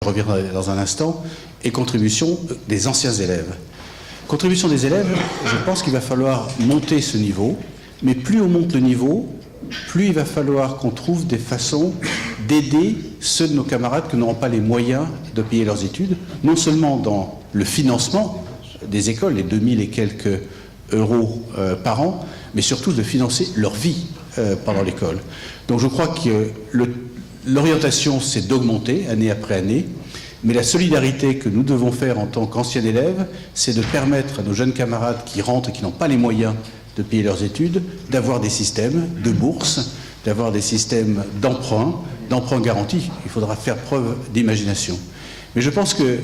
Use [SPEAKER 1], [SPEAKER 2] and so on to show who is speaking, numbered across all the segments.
[SPEAKER 1] je reviendrai dans un instant, et contribution des anciens élèves. Contribution des élèves, je pense qu'il va falloir monter ce niveau, mais plus on monte le niveau, plus il va falloir qu'on trouve des façons d'aider ceux de nos camarades qui n'auront pas les moyens de payer leurs études, non seulement dans le financement des écoles, les 2000 et quelques euros par an, mais surtout de financer leur vie pendant l'école. Donc je crois que l'orientation, c'est d'augmenter année après année, mais la solidarité que nous devons faire en tant qu'anciens élèves, c'est de permettre à nos jeunes camarades qui rentrent et qui n'ont pas les moyens de payer leurs études, d'avoir des systèmes de bourse, d'avoir des systèmes d'emprunt garanti. Il faudra faire preuve d'imagination. Mais je pense que,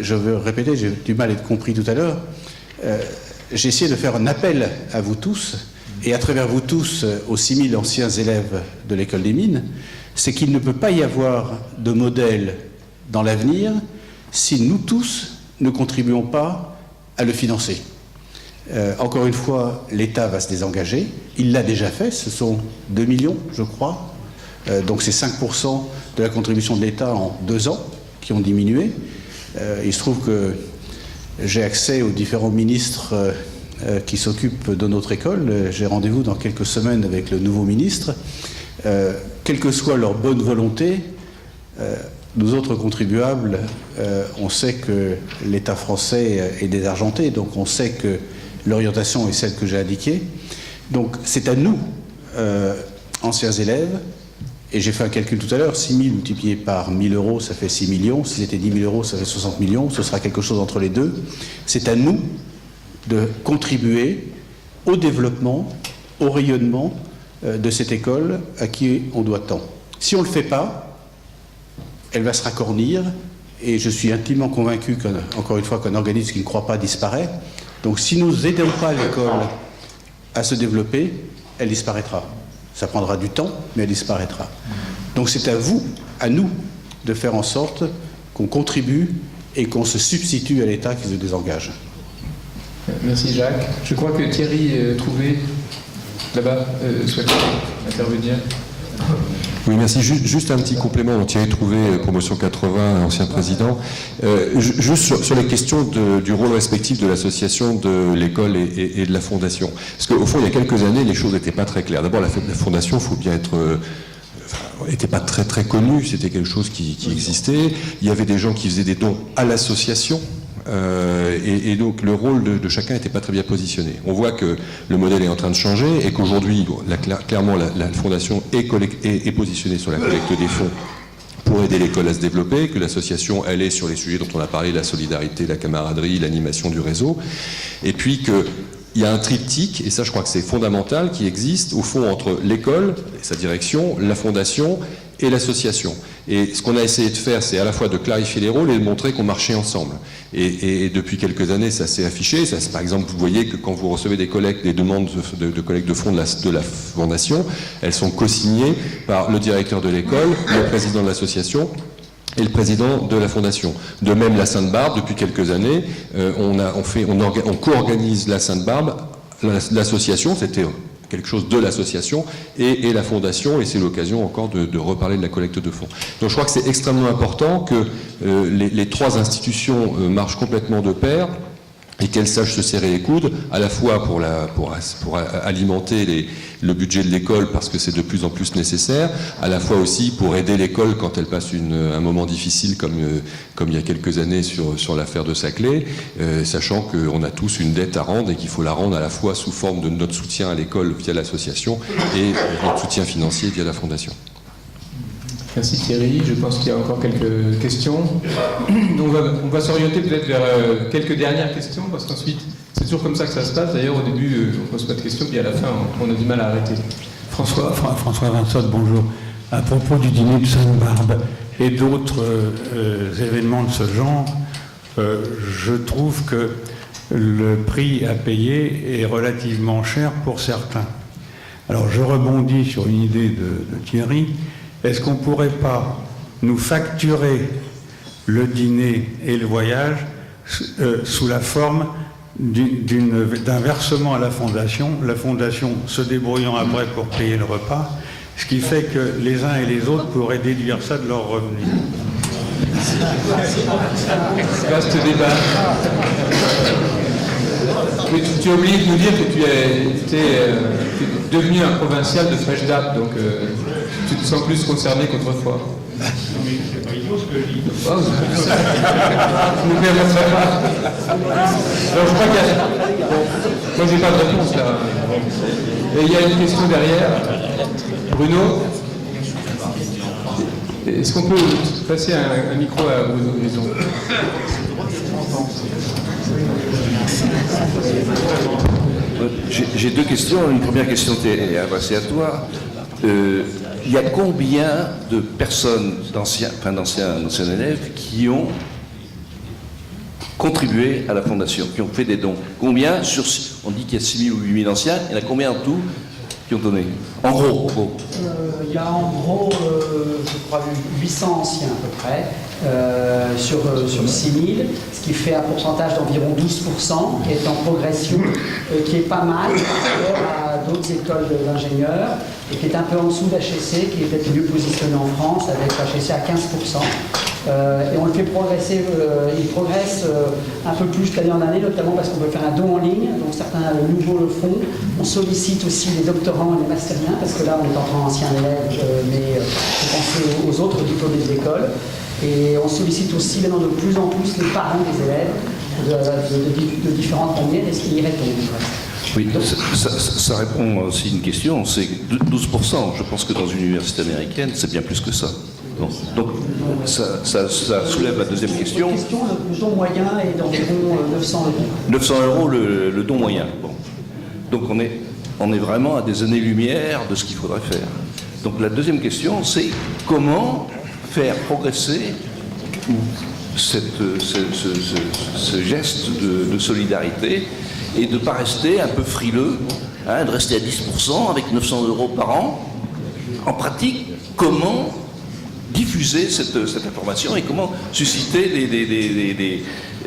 [SPEAKER 1] je veux répéter, j'ai du mal à être compris tout à l'heure, j'ai essayé de faire un appel à vous tous, et à travers vous tous, aux 6000 anciens élèves de l'école des mines, c'est qu'il ne peut pas y avoir de modèle dans l'avenir si nous tous ne contribuons pas à le financer. Encore une fois, l'État va se désengager. Il l'a déjà fait, ce sont 2 millions, je crois. Donc c'est 5% de la contribution de l'État en 2 ans qui ont diminué. Il se trouve que j'ai accès aux différents ministres qui s'occupent de notre école. J'ai rendez-vous dans quelques semaines avec le nouveau ministre. Quelle que soit leur bonne volonté, nous autres contribuables, on sait que l'État français est désargenté, donc on sait que l'orientation est celle que j'ai indiquée. Donc c'est à nous, anciens élèves, et j'ai fait un calcul tout à l'heure, 6 000 multiplié par 1 000 euros, ça fait 6 millions, si c'était 10 000 euros, ça fait 60 millions, ce sera quelque chose entre les deux. C'est à nous de contribuer au développement, au rayonnement de cette école à qui on doit tant. Si on ne le fait pas, elle va se racornir, et je suis intimement convaincu, encore une fois, qu'un organisme qui ne croit pas disparaît. Donc si nous n'aidons pas l'école à se développer, elle disparaîtra. Ça prendra du temps, mais elle disparaîtra. Donc c'est à vous, à nous, de faire en sorte qu'on contribue et qu'on se substitue à l'État qui se désengage.
[SPEAKER 2] Merci Jacques. Je crois que Thierry Trouvé, là-bas, souhaite intervenir.
[SPEAKER 3] Oui, merci. Juste un petit complément. Thierry Trouvé, promotion 80, ancien président. Juste sur les questions du rôle respectif de l'association, de l'école et de la fondation. Parce qu'au fond, il y a quelques années, les choses n'étaient pas très claires. D'abord, la fondation, il faut bien être... n'était pas très très connue, c'était quelque chose qui existait. Il y avait des gens qui faisaient des dons à l'association. Et donc le rôle de chacun n'était pas très bien positionné. On voit que le modèle est en train de changer et qu'aujourd'hui, clairement, la fondation est positionnée sur la collecte des fonds pour aider l'école à se développer, que l'association, elle est sur les sujets dont on a parlé, la solidarité, la camaraderie, l'animation du réseau, et puis qu'il y a un triptyque, et ça je crois que c'est fondamental, qui existe au fond entre l'école et sa direction, la fondation et l'association. Et ce qu'on a essayé de faire, c'est à la fois de clarifier les rôles et de montrer qu'on marchait ensemble. Et depuis quelques années, ça s'est affiché. Ça, par exemple, vous voyez que quand vous recevez des demandes de collecte de fonds de la fondation, elles sont co-signées par le directeur de l'école, le président de l'association et le président de la fondation. De même, la Sainte-Barbe, depuis quelques années, on co-organise la Sainte-Barbe, l'association, c'était quelque chose de l'association et la fondation, et c'est l'occasion encore de reparler de la collecte de fonds. Donc je crois que c'est extrêmement important que les trois institutions marchent complètement de pair et qu'elles sachent se serrer les coudes, à la fois pour alimenter le budget de l'école parce que c'est de plus en plus nécessaire, à la fois aussi pour aider l'école quand elle passe un moment difficile comme il y a quelques années sur l'affaire de Saclay, sachant qu'on a tous une dette à rendre et qu'il faut la rendre à la fois sous forme de notre soutien à l'école via l'association et notre soutien financier via la fondation.
[SPEAKER 2] Merci Thierry, je pense qu'il y a encore quelques questions. On va s'orienter peut-être vers quelques dernières questions, parce qu'ensuite, c'est toujours comme ça que ça se passe. D'ailleurs, au début, on ne pose pas de questions, puis à la fin, on a du mal à arrêter.
[SPEAKER 4] François Vinsotte, bonjour. À propos du dîner de Sainte-Barbe et d'autres événements de ce genre, je trouve que le prix à payer est relativement cher pour certains. Alors, je rebondis sur une idée de Thierry. Est-ce qu'on ne pourrait pas nous facturer le dîner et le voyage sous la forme d'un versement à la fondation se débrouillant après pour payer le repas, ce qui fait que les uns et les autres pourraient déduire ça de leurs revenus?
[SPEAKER 2] Vaste débat. Mais tu as oublié de nous dire que tu es devenu un provincial de fraîche date, donc tu te sens plus concerné qu'autrefois. Oh, je ne permettrai pas. Alors, je crois qu'il y a... Bon, moi, j'ai pas de réponse là. Et il y a une question derrière. Bruno, est-ce qu'on peut passer un micro à Bruno Grison?
[SPEAKER 5] J'ai deux questions. Une première question est adressée à toi. Il y a combien de personnes, d'anciens élèves, qui ont contribué à la fondation, qui ont fait des dons? Combien on dit qu'il y a 6 000 ou 8 000 anciens, il y en a combien en tout qui ont donné? En gros.
[SPEAKER 6] Il y a en gros, je crois, 800 anciens à peu près, sur 6 000, ce qui fait un pourcentage d'environ 12%, qui est en progression, qui est pas mal par rapport à d'autres écoles d'ingénieurs, et qui est un peu en dessous d'HEC, qui est peut-être mieux positionné en France, avec HEC à 15%. Et on le fait progresser, il progresse un peu plus d'année en année, notamment parce qu'on peut faire un don en ligne, donc certains nouveaux le font. On sollicite aussi les doctorants et les mastériens, parce que là on est en ancien élève, mais faut penser aux autres diplômés des écoles. Et on sollicite aussi maintenant de plus en plus les parents des élèves de différentes manières, et ce qui y répondent.
[SPEAKER 5] Oui, ça répond aussi à une question, c'est 12%. Je pense que dans une université américaine, c'est bien plus que ça. Donc ça soulève la deuxième question.
[SPEAKER 6] Le don moyen est d'environ 900 euros.
[SPEAKER 5] 900 euros le don moyen. Bon. Donc on est vraiment à des années-lumière de ce qu'il faudrait faire. Donc la deuxième question, c'est comment faire progresser ce geste de solidarité et de ne pas rester un peu frileux, de rester à 10% avec 900 euros par an. En pratique, comment diffuser cette information et comment susciter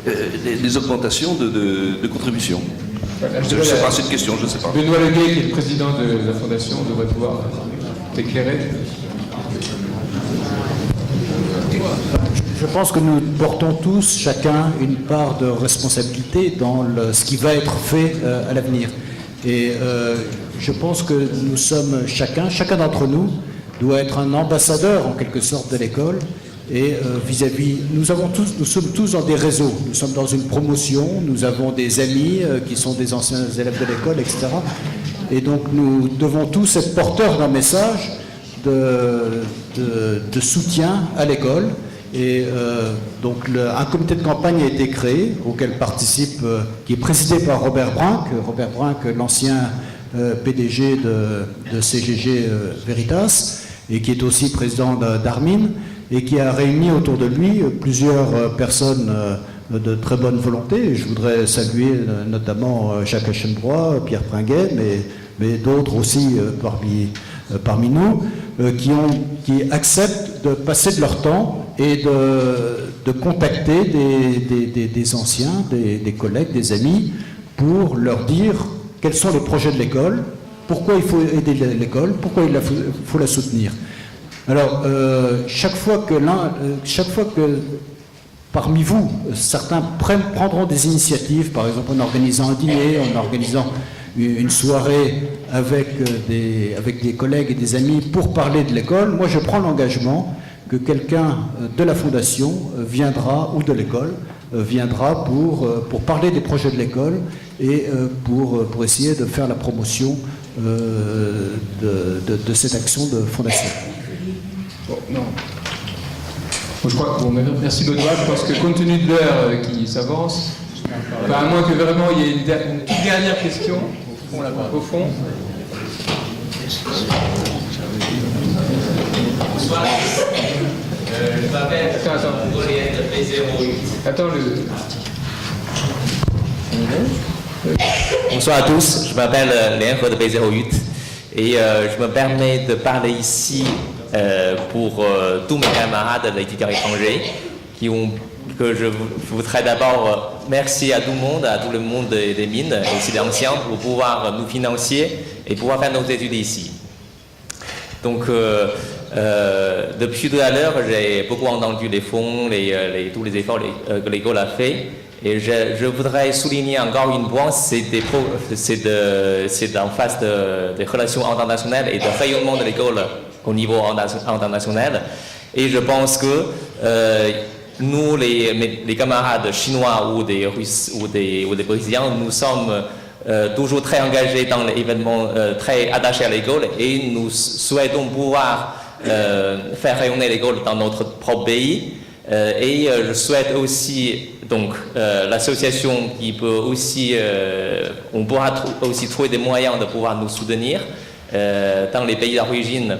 [SPEAKER 5] des augmentations de contributions? Je ne sais pas, c'est une question, je ne sais pas.
[SPEAKER 2] Benoît Leguet, qui est le président de la Fondation, devrait pouvoir t'éclairer.
[SPEAKER 7] Je pense que nous portons tous, chacun, une part de responsabilité dans ce qui va être fait à l'avenir. Et je pense que nous sommes chacun d'entre nous doit être un ambassadeur en quelque sorte de l'école. Et vis-à-vis, nous sommes tous dans des réseaux, nous sommes dans une promotion, nous avons des amis qui sont des anciens élèves de l'école, etc. Et donc nous devons tous être porteurs d'un message de soutien à l'école. Et donc un comité de campagne a été créé, auquel participe, qui est présidé par Robert Brink, l'ancien PDG de CGG Veritas, et qui est aussi président d'Armin, et qui a réuni autour de lui plusieurs personnes de très bonne volonté. Et je voudrais saluer notamment Jacques Aschenbroich, Pierre Pringuet, mais d'autres aussi parmi nous, qui acceptent de passer de leur temps et de contacter des anciens, des collègues, des amis, pour leur dire quels sont les projets de l'école, pourquoi il faut aider l'école, pourquoi il faut la soutenir. Alors, chaque fois que parmi vous, certains prendront des initiatives, par exemple en organisant un dîner, en organisant une soirée avec des collègues et des amis pour parler de l'école, moi je prends l'engagement que quelqu'un de la Fondation viendra, ou de l'école, viendra pour parler des projets de l'école et pour essayer de faire la promotion de cette action de Fondation.
[SPEAKER 2] Bon, non. Bon, je crois que, merci Benoît, je pense que compte tenu de l'heure qui s'avance, à moins que vraiment il y ait une toute dernière question, au fond.
[SPEAKER 8] Bonsoir. Je m'appelle Gabriel de B08.
[SPEAKER 2] Attends,
[SPEAKER 8] Bonsoir à tous, je m'appelle Léon de B08 et je me permets de parler ici pour tous mes camarades d'étudiants étrangers que je voudrais d'abord remercier à tout le monde des mines et aussi des anciens pour pouvoir nous financer et pouvoir faire nos études ici. Donc depuis tout à l'heure, j'ai beaucoup entendu les fonds, tous les efforts que l'école a fait. Et je voudrais souligner encore une point, c'est en face des relations internationales et de rayonnement de l'école au niveau international. Et je pense que nous, les camarades chinois ou des Russes ou des Brésiliens, nous sommes toujours très engagés dans l'événement, très attachés à l'école, et nous souhaitons pouvoir faire rayonner l'école dans notre propre pays. Et je souhaite aussi donc l'association qui peut aussi, on pourra aussi trouver des moyens de pouvoir nous soutenir dans les pays d'origine.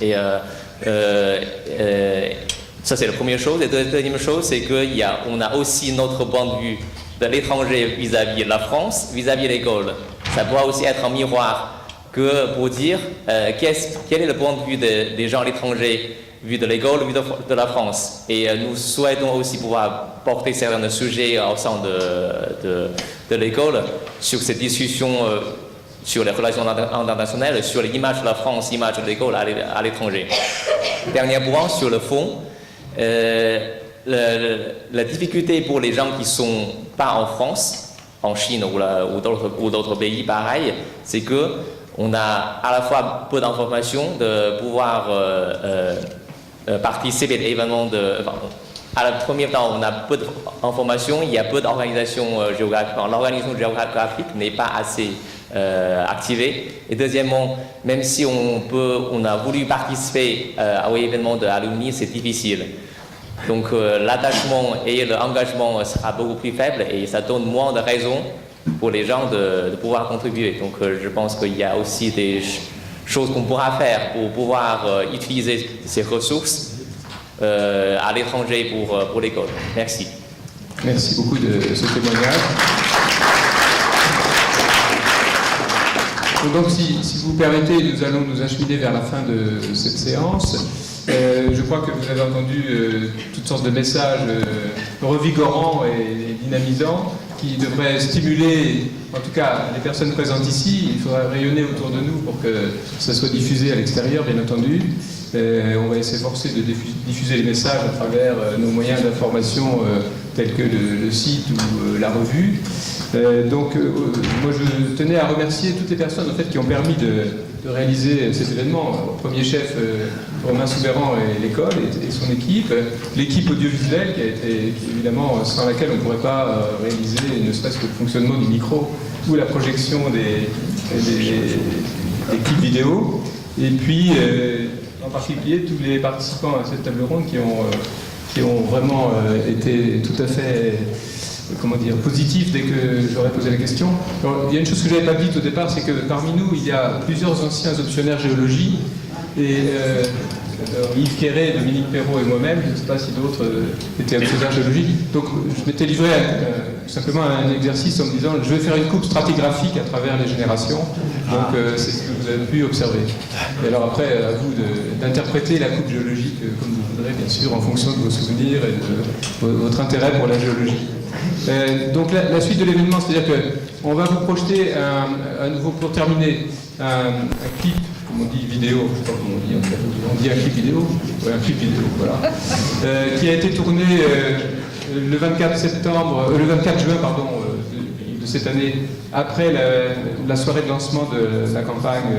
[SPEAKER 8] Et ça c'est la première chose. Et la deuxième chose, c'est qu'on a aussi notre point de vue de l'étranger vis-à-vis de la France, vis-à-vis de l'école. Ça pourra aussi être un miroir que pour dire quel est le point de vue des gens à l'étranger, vu de l'école, vu de la France. Et nous souhaitons aussi pouvoir porter certains sujets au sein de l'école sur cette discussion sur les relations internationales, sur l'image de la France, l'image de l'école à l'étranger. Dernier point sur le fond. La difficulté pour les gens qui ne sont pas en France, en Chine ou d'autres pays pareils, c'est qu'on a à la fois peu d'informations de pouvoir participer à l'événement à la première temps, on a peu d'informations, il y a peu d'organisation géographique. L'organisation géographique n'est pas assez activée. Et deuxièmement, même si on a voulu participer à l'événement de l'alumni, c'est difficile. Donc l'attachement et l'engagement sera beaucoup plus faible et ça donne moins de raisons pour les gens de pouvoir contribuer. Donc je pense qu'il y a aussi des choses qu'on pourra faire pour pouvoir utiliser ces ressources à l'étranger pour l'école. Merci.
[SPEAKER 2] Merci beaucoup de ce témoignage. Donc si vous permettez, nous allons nous acheminer vers la fin de cette séance. Je crois que vous avez entendu toutes sortes de messages revigorants et dynamisants qui devraient stimuler, en tout cas les personnes présentes ici. Il faudra rayonner autour de nous pour que ça soit diffusé à l'extérieur, bien entendu. On va s'efforcer de diffuser les messages à travers nos moyens d'information tels que le site ou la revue. Donc moi je tenais à remercier toutes les personnes en fait, qui ont permis de réaliser cet événement. Au premier chef, Romain Soubeyran et l'école et son équipe, l'équipe audiovisuelle qui évidemment sans laquelle on ne pourrait pas réaliser ne serait-ce que le fonctionnement du micro ou la projection des clips vidéo, et puis en particulier tous les participants à cette table ronde qui ont vraiment été tout à fait positif dès que j'aurais posé la question. Alors, il y a une chose que je n'avais pas dite au départ, c'est que parmi nous, il y a plusieurs anciens optionnaires géologie, et Yves Quéré, Dominique Perrault et moi-même, je ne sais pas si d'autres étaient optionnaires géologie. Donc je m'étais livré simplement à un exercice en me disant je vais faire une coupe stratigraphique à travers les générations. Donc c'est ce que vous avez pu observer. Et alors après, à vous d'interpréter la coupe géologique comme vous voudrez, bien sûr, en fonction de vos souvenirs et de votre intérêt pour la géologie. Donc la suite de l'événement, c'est-à-dire qu'on va vous projeter à nouveau, pour terminer, un clip, comme on dit vidéo, je sais pas comment on dit un clip vidéo, ouais, un clip vidéo, voilà, qui a été tourné le 24 juin, de cette année, après la soirée de lancement de la campagne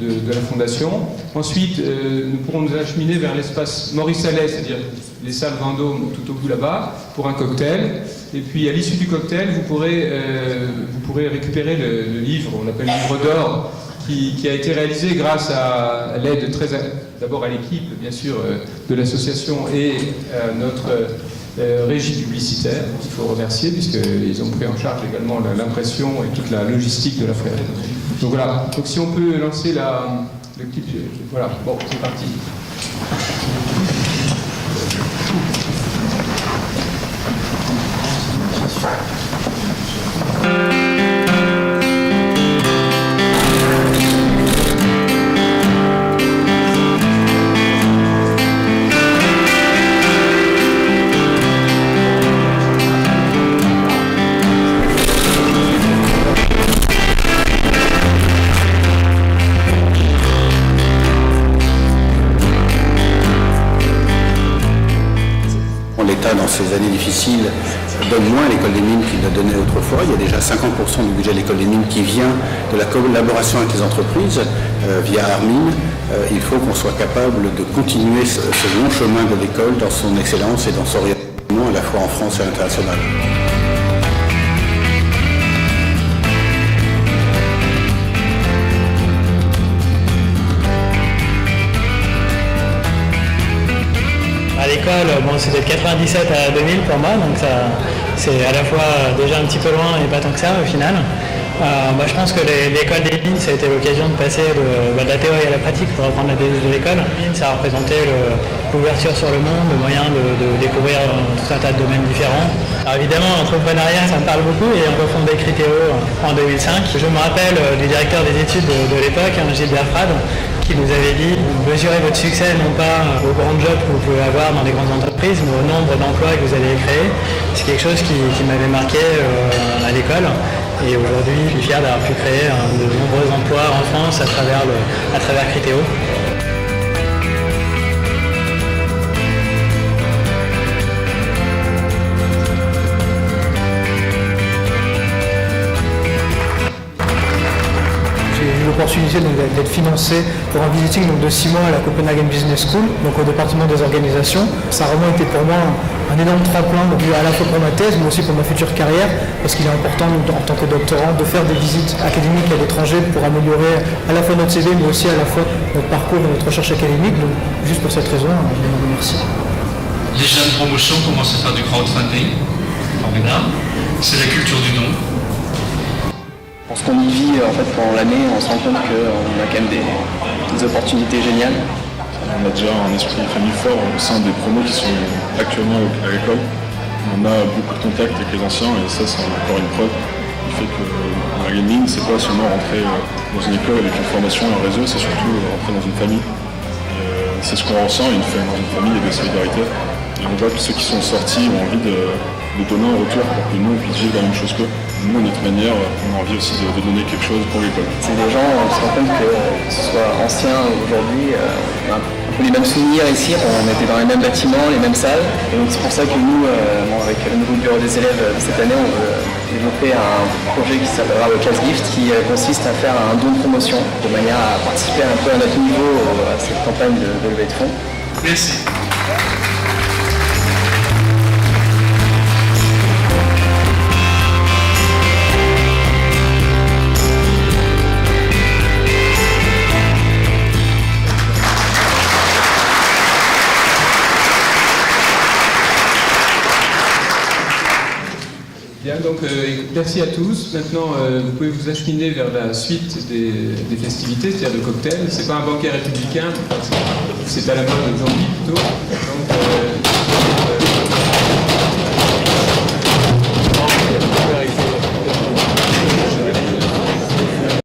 [SPEAKER 2] de la Fondation. Ensuite, nous pourrons nous acheminer vers l'espace Maurice Allais, c'est-à-dire les salles Vendôme tout au bout là-bas, pour un cocktail. Et puis à l'issue du cocktail, vous pourrez récupérer le livre, on l'appelle le livre d'or, qui a été réalisé grâce à l'aide d'abord à l'équipe, bien sûr, de l'association et à notre régie publicitaire, qu'il faut remercier, puisqu'ils ont pris en charge également l'impression et toute la logistique de la foire. Donc voilà, donc si on peut lancer le clip, voilà, bon, c'est parti.
[SPEAKER 1] dans ces années difficiles, donne moins à l'école des mines qu'il ne donnait autrefois. Il y a déjà 50% du budget de l'école des mines qui vient de la collaboration avec les entreprises via Armin. Il faut qu'on soit capable de continuer ce long chemin de l'école dans son excellence et dans son rayonnement à la fois en France et à l'international.
[SPEAKER 9] À l'école, bon, c'était de 97 à 2000 pour moi, donc ça, c'est à la fois déjà un petit peu loin et pas tant que ça au final. Je pense que l'école des mines, ça a été l'occasion de passer de la théorie à la pratique pour apprendre la devise de l'école. Ça a représenté l'ouverture sur le monde, le moyen de découvrir tout un tas de domaines différents. Alors évidemment, l'entrepreneuriat, ça me parle beaucoup et on refondait Criteo en 2005. Je me rappelle du directeur des études de l'époque, Gilles Berfrad, qui nous avait dit « Mesurez votre succès non pas au grand job que vous pouvez avoir dans les grandes entreprises, mais au nombre d'emplois que vous allez créer ». C'est quelque chose qui m'avait marqué à l'école. Et aujourd'hui, je suis fier d'avoir pu créer de nombreux emplois en France à travers Criteo.
[SPEAKER 10] L'opportunité d'être financé pour un visiting de 6 mois à la Copenhagen Business School, donc au département des organisations. Ça a vraiment été pour moi un énorme tremplin, donc à la fois pour ma thèse, mais aussi pour ma future carrière, parce qu'il est important en tant que doctorant de faire des visites académiques à l'étranger pour améliorer à la fois notre CV, mais aussi à la fois notre parcours et notre recherche académique. Donc juste pour cette raison, je vous remercie.
[SPEAKER 11] Les jeunes promotions commencent à faire du crowdfunding, formidable. C'est la culture du don.
[SPEAKER 12] Parce qu'on y vit en fait pendant l'année, on se rend compte qu'on a quand même des opportunités géniales.
[SPEAKER 13] On a déjà un esprit famille fort au sein des promos qui sont actuellement à l'école. On a beaucoup de contacts avec les anciens et ça c'est encore une preuve du fait que la gaming c'est pas seulement rentrer dans une école avec une formation et un réseau, c'est surtout rentrer dans une famille. C'est ce qu'on ressent, une famille et de solidarité. Et on voit que ceux qui sont sortis ont envie de donner un retour pour que nous on puisse vivre la même chose qu'eux. Nous, à notre manière, on a envie aussi de donner quelque chose pour l'école.
[SPEAKER 12] C'est des gens, on se rend compte que ce soit anciens ou aujourd'hui, on a un peu les mêmes souvenirs ici, on était dans les mêmes bâtiments, les mêmes salles. Et donc c'est pour ça que nous, avec le nouveau bureau des élèves cette année, on veut développer un projet qui s'appellera le Class Gift, qui consiste à faire un don de promotion, de manière à participer un peu à notre niveau à cette campagne de levée de fonds.
[SPEAKER 11] Merci.
[SPEAKER 2] Bien, donc merci à tous. Maintenant, vous pouvez vous acheminer vers la suite des festivités, c'est-à-dire le cocktail. C'est pas un banquet républicain, c'est à la mode aujourd'hui plutôt. Donc,